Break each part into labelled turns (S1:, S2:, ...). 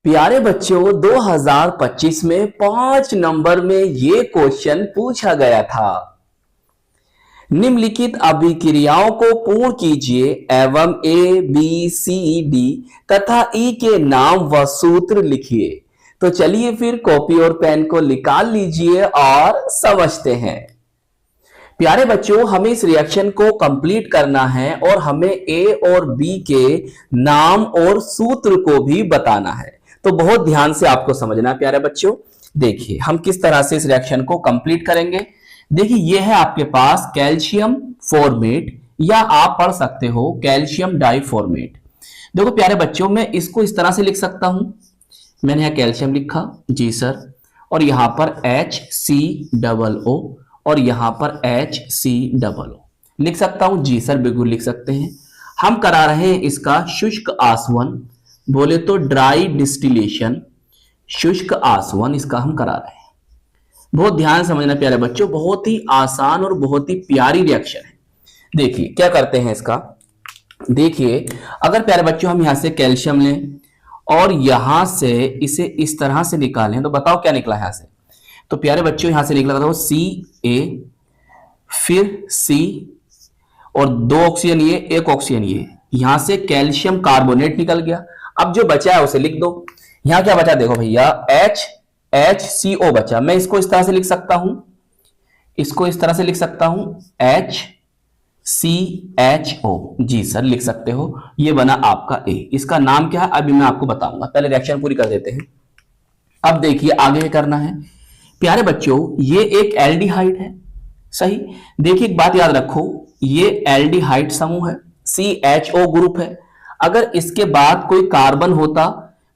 S1: प्यारे बच्चों 2025 में 5 नंबर में ये क्वेश्चन पूछा गया था। निम्नलिखित अभिक्रियाओं को पूर्ण कीजिए एवं ए बी सी डी तथा ई के नाम व सूत्र लिखिए। तो चलिए फिर कॉपी और पेन को निकाल लीजिए और समझते हैं। प्यारे बच्चों, हमें इस रिएक्शन को कंप्लीट करना है और हमें ए और बी के नाम और सूत्र को भी बताना है। तो बहुत ध्यान से आपको समझना है प्यारे बच्चों। देखिए हम किस तरह से इस रिएक्शन को कंप्लीट करेंगे। देखिए ये है आपके पास कैल्शियम फॉर्मेट या आप पढ़ सकते हो कैल्शियम डाइफॉर्मेट। देखो प्यारे बच्चों, मैं इसको इस तरह से लिख सकता हूं। मैंने यहां कैल्शियम लिखा जी सर, और यहां पर HCOO और यहां पर HCOO लिख सकता हूं जी सर, बिल्कुल लिख सकते हैं। हम करा रहे हैं इसका शुष्क आसवन, बोले तो ड्राई डिस्टिलेशन, शुष्क आसवन इसका हम करा रहे हैं। बहुत ध्यान समझना प्यारे बच्चों, बहुत ही आसान और बहुत ही प्यारी रिएक्शन है। देखिए क्या करते हैं इसका। देखिए अगर प्यारे बच्चों हम यहां से कैल्शियम लें और यहां से इसे इस तरह से निकालें तो बताओ क्या निकला यहां से। तो प्यारे बच्चों यहां से निकला था Ca, फिर C और 2 ऑक्सीजन ये, 1 ऑक्सीजन ये, यहां से कैल्शियम कार्बोनेट निकल गया। अब जो बचा है उसे लिख दो। यहां क्या बचा देखो भैया, HCO बचा। मैं इसको इस तरह से लिख सकता हूं, इसको इस तरह से लिख सकता हूं HCHO जी सर लिख सकते हो। ये बना आपका A। इसका नाम क्या है अभी मैं आपको बताऊंगा, पहले रिएक्शन पूरी कर देते हैं। अब देखिए आगे क्या करना है प्यारे बच्चों, ये एक एल्डिहाइड है, सही। देखिए एक बात याद रखो, ये एल्डिहाइड समूह है, CHO ग्रुप है। अगर इसके बाद कोई कार्बन होता,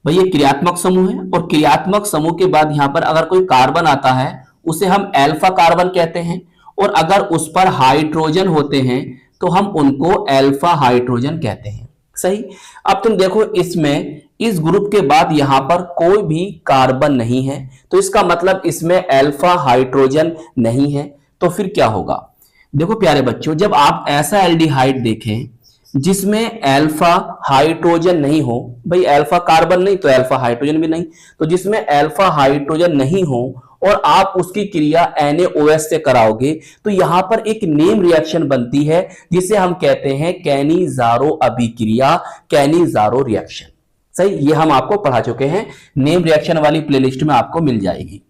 S1: भाई ये क्रियात्मक समूह है, और क्रियात्मक समूह के बाद यहां पर अगर कोई कार्बन आता है उसे हम अल्फा कार्बन कहते हैं, और अगर उस पर हाइड्रोजन होते हैं तो हम उनको अल्फा हाइड्रोजन कहते हैं, सही। अब तुम देखो इसमें इस ग्रुप के बाद यहां पर कोई भी कार्बन नहीं है, तो इसका मतलब इसमें अल्फा हाइड्रोजन नहीं है। तो फिर क्या होगा, देखो प्यारे बच्चों, जब आप ऐसा एल्डिहाइड देखें जिसमें अल्फा हाइड्रोजन नहीं हो, भाई अल्फा कार्बन नहीं तो अल्फा हाइड्रोजन भी नहीं, तो जिसमें अल्फा हाइड्रोजन नहीं हो और आप उसकी क्रिया NaOH से कराओगे तो यहां पर एक नेम रिएक्शन बनती है जिसे हम कहते हैं कैनिजारो अभिक्रिया, कैनिजारो रिएक्शन, सही। ये हम आपको पढ़ा चुके हैं, नेम रिएक्शन वाली प्लेलिस्ट में आपको मिल जाएगी।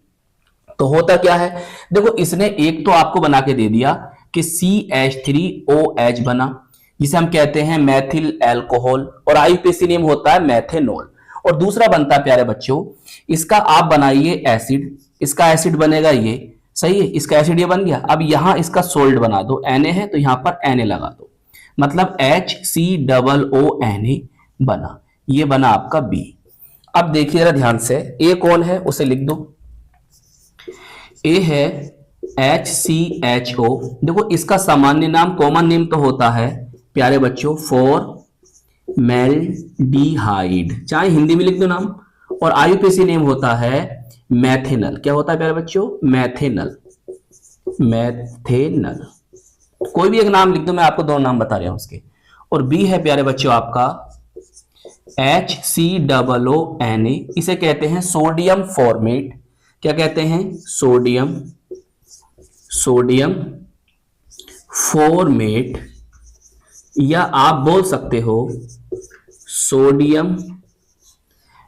S1: तो होता क्या है, देखो इसने एक तो आपको बना के दे दिया कि CH3OH बना, जिसे हम कहते हैं मैथिल एल्कोहल, और IUPAC नेम होता है मैथेनॉल। और दूसरा बनता है प्यारे बच्चों, इसका आप बनाइए एसिड, इसका एसिड बनेगा ये, सही है, इसका एसिड ये बन गया। अब यहां इसका सोल्ट बना दो, Na है तो यहां पर Na लगा दो, मतलब HCOONA बना, ये बना आपका B। अब देखिए जरा ध्यान से, A कौन है उसे लिख दो। A है HCHO। देखो इसका सामान्य नाम, कॉमन नेम तो होता है प्यारे बच्चों फॉर्मेल्डिहाइड, चाहे हिंदी में लिख दो नाम, और IUPAC नेम होता है मैथेनल। क्या होता है प्यारे बच्चों, मैथेनल, मैथेनल। कोई भी एक नाम लिख दो, मैं आपको 2 नाम बता रहा हूं उसके। और B है प्यारे बच्चों आपका HCOONA, इसे कहते हैं सोडियम फॉर्मेट। क्या कहते हैं, सोडियम, सोडियम फॉर्मेट, या आप बोल सकते हो सोडियम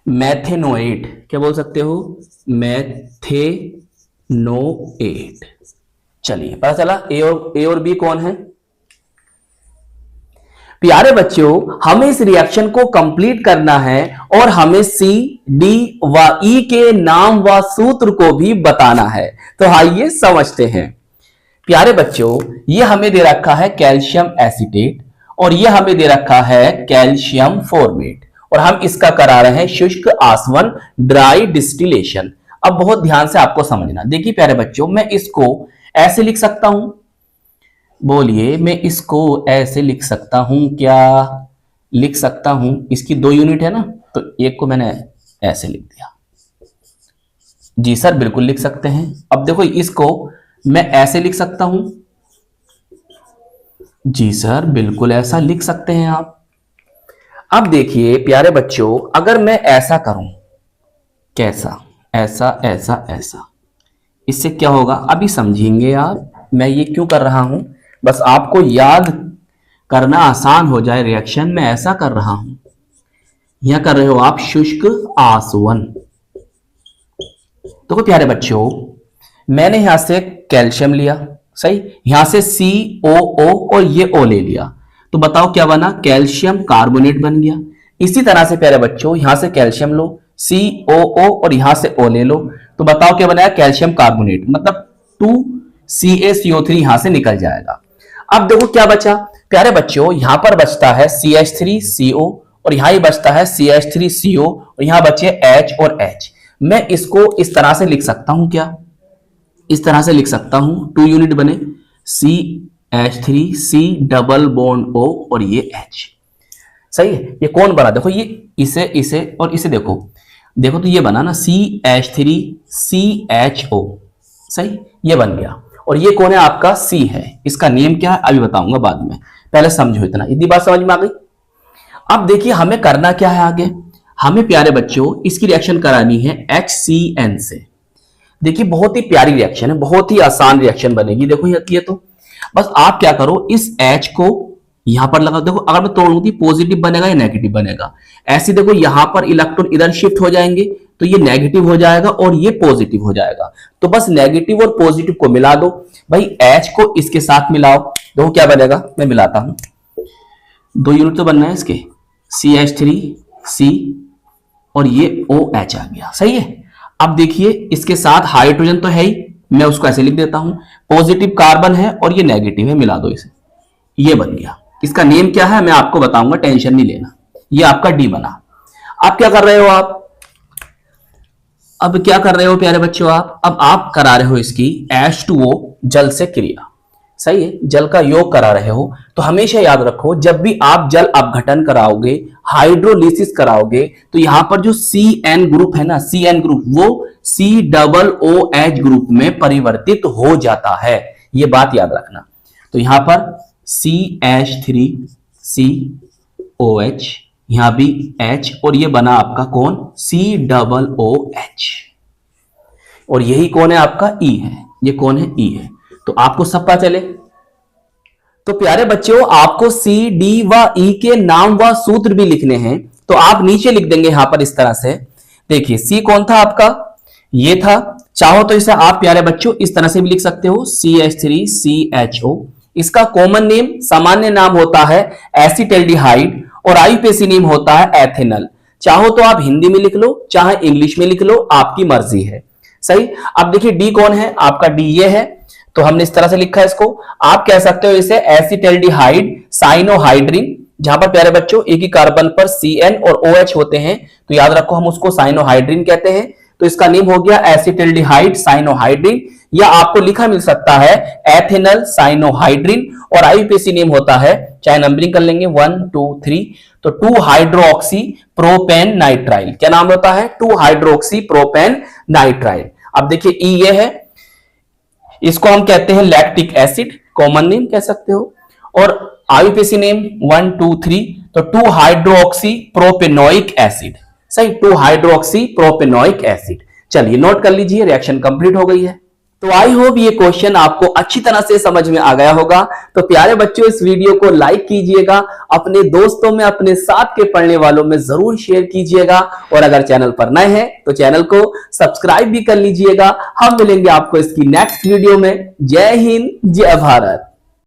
S1: मैथेनोएट। क्या बोल सकते हो, मैथेनोएट। चलिए पता चला ए और बी कौन है। प्यारे बच्चों, हमें इस रिएक्शन को कंप्लीट करना है और हमें C, D व E के नाम व सूत्र को भी बताना है। तो आइए समझते हैं। प्यारे बच्चों, ये हमें दे रखा है कैल्शियम एसीटेट और ये हमें दे रखा है कैल्शियम फॉर्मेट, और हम इसका करा रहे हैं शुष्क आसवन, ड्राई डिस्टिलेशन। अब बहुत ध्यान से आपको समझना। देखिए प्यारे बच्चों, मैं इसको ऐसे लिख सकता हूं, बोलिए, मैं इसको ऐसे लिख सकता हूं, क्या लिख सकता हूं, इसकी 2 यूनिट है ना, तो एक को मैंने ऐसे लिख दिया जी सर, बिल्कुल लिख सकते हैं। अब देखो इसको मैं ऐसे लिख सकता हूं जी सर, बिल्कुल ऐसा लिख सकते हैं आप। अब देखिए प्यारे बच्चों, अगर मैं ऐसा करूं, कैसा, ऐसा ऐसा ऐसा। इससे क्या होगा अभी समझेंगे आप, मैं ये क्यों कर रहा हूं, बस आपको याद करना आसान हो जाए। रिएक्शन में ऐसा कर रहा हूं, यहां कर रहे हो आप शुष्क आसवन। तो प्यारे बच्चों, मैंने यहां से कैल्शियम लिया, सही, यहां से COO और ये O ले लिया, तो बताओ क्या बना, कैल्शियम कार्बोनेट बन गया। इसी तरह से प्यारे बच्चों यहां से कैल्शियम लो, COO और यहां से O ले लो, तो बताओ क्या बनाया, कैल्शियम कार्बोनेट, मतलब 2CaCO3 यहां से निकल जाएगा। अब देखो क्या बचा प्यारे बच्चों, यहां पर बचता है CH3CO और यहां ही बचता है CH3CO और यहां बचे H और H। मैं इसको इस तरह से लिख सकता हूं, क्या इस तरह से लिख सकता हूं, 2 यूनिट बने, CH3C डबल बॉन्ड O और ये H, सही है। ये कौन बना, देखो ये इसे इसे और इसे देखो, देखो तो ये बना ना CH3CHO, सही, ये बन गया। और ये कौन है आपका, C है, इसका नेम क्या है अभी बताऊंगा बाद में, पहले समझो इतना, इतनी बात समझ में आ गई। अब देखिए हमें करना क्या है आगे, हमें प्यारे बच्चों इसकी रिएक्शन करानी है HCN से। देखिए बहुत ही प्यारी रिएक्शन है, बहुत ही आसान रिएक्शन बनेगी। देखो ये तो बस आप क्या करो, इस H को यहां पर लगा, देखो अगर मैं तोड़ दूंगी पॉजिटिव बनेगा या नेगेटिव बनेगा, ऐसे देखो यहां पर इलेक्ट्रॉन इधर शिफ्ट हो जाएंगे तो ये नेगेटिव हो जाएगा और ये पॉजिटिव हो जाएगा। तो बस नेगेटिव और पॉजिटिव को मिला दो भाई, H को इसके साथ मिलाओ, देखो क्या बनेगा, मैं मिलाता हूं, 2 यूनिट तो बनना है इसके, CH3C और ये OH आ गया, सही है। अब देखिए इसके साथ हाइड्रोजन तो है ही, मैं उसको ऐसे लिख देता हूं, पॉजिटिव कार्बन है और ये नेगेटिव है, मिला दो इसे, ये बन गया। इसका नेम क्या है मैं आपको बताऊंगा, टेंशन नहीं लेना। ये आपका D बना। अब क्या कर रहे हो आप, अब क्या कर रहे हो प्यारे बच्चों अब आप करा रहे हो इसकी H2O जल से क्रिया, सही है, जल का योग करा रहे हो। तो हमेशा याद रखो जब भी आप जल अपघटन कराओगे, हाइड्रोलिसिस कराओगे, तो यहां पर जो CN ग्रुप है ना, CN ग्रुप वो COOH ग्रुप में परिवर्तित हो जाता है, ये बात याद रखना। तो यहां पर CH3COH, यहां भी H और ये बना आपका कौन, COOH, और यही कौन है आपका E है, ये कौन है E है। तो आपको सब पता चले। तो प्यारे बच्चों आपको C, D व E के नाम व सूत्र भी लिखने हैं, तो आप नीचे लिख देंगे यहां पर इस तरह से। देखिए C कौन था आपका, ये था, चाहो तो इसे आप प्यारे बच्चों इस तरह से भी लिख सकते हो, CH3CHO। इसका कॉमन नेम, सामान्य नाम होता है एसिटल्डिहाइड और आईयूपीएसी नेम होता है एथेनल। चाहो तो आप हिंदी में लिख लो, चाहे इंग्लिश में लिख लो, आपकी मर्जी है, सही। अब देखिए डी कौन है आपका, डी ये है, तो हमने इस तरह से लिखा है इसको। आप कह सकते हो इसे एसिटल्डिहाइड साइनोहाइड्रिन, जहां पर प्यारे बच्चों एक ही कार्बन पर CN और OH होते हैं, तो याद रखो हम उसको साइनोहाइड्रिन कहते हैं। तो इसका नेम हो गया एसिटल्डिहाइड साइनोहाइड्रिन, या आपको लिखा मिल सकता है एथेनल साइनोहाइड्रिन, और आईयूपीएसी नेम होता है, चाहे नंबरिंग कर लेंगे 1 2 3, तो 2 हाइड्रोक्सी प्रोपेन नाइट्राइल। क्या नाम होता है, 2 हाइड्रोक्सी प्रोपेन नाइट्राइल। अब देखिए ई ये है, इसको हम कहते हैं लैक्टिक एसिड, कॉमन नेम कह सकते हो, और आईयूपीएसी नेम 1 2 3, तो 2 हाइड्रोक्सी प्रोपेनोइक एसिड, सही, 2 हाइड्रोक्सी प्रोपेनोइक एसिड। चलिए नोट कर लीजिए, रिएक्शन कंप्लीट हो गई है। तो आई होप ये क्वेश्चन आपको अच्छी तरह से समझ में आ गया होगा। तो प्यारे बच्चों इस वीडियो को लाइक कीजिएगा, अपने दोस्तों में, अपने साथ के पढ़ने वालों में जरूर शेयर कीजिएगा, और अगर चैनल पर नए हैं तो चैनल को सब्सक्राइब भी कर लीजिएगा। हम मिलेंगे आपको इसकी नेक्स्ट वीडियो में। जय हिंद, जय भारत।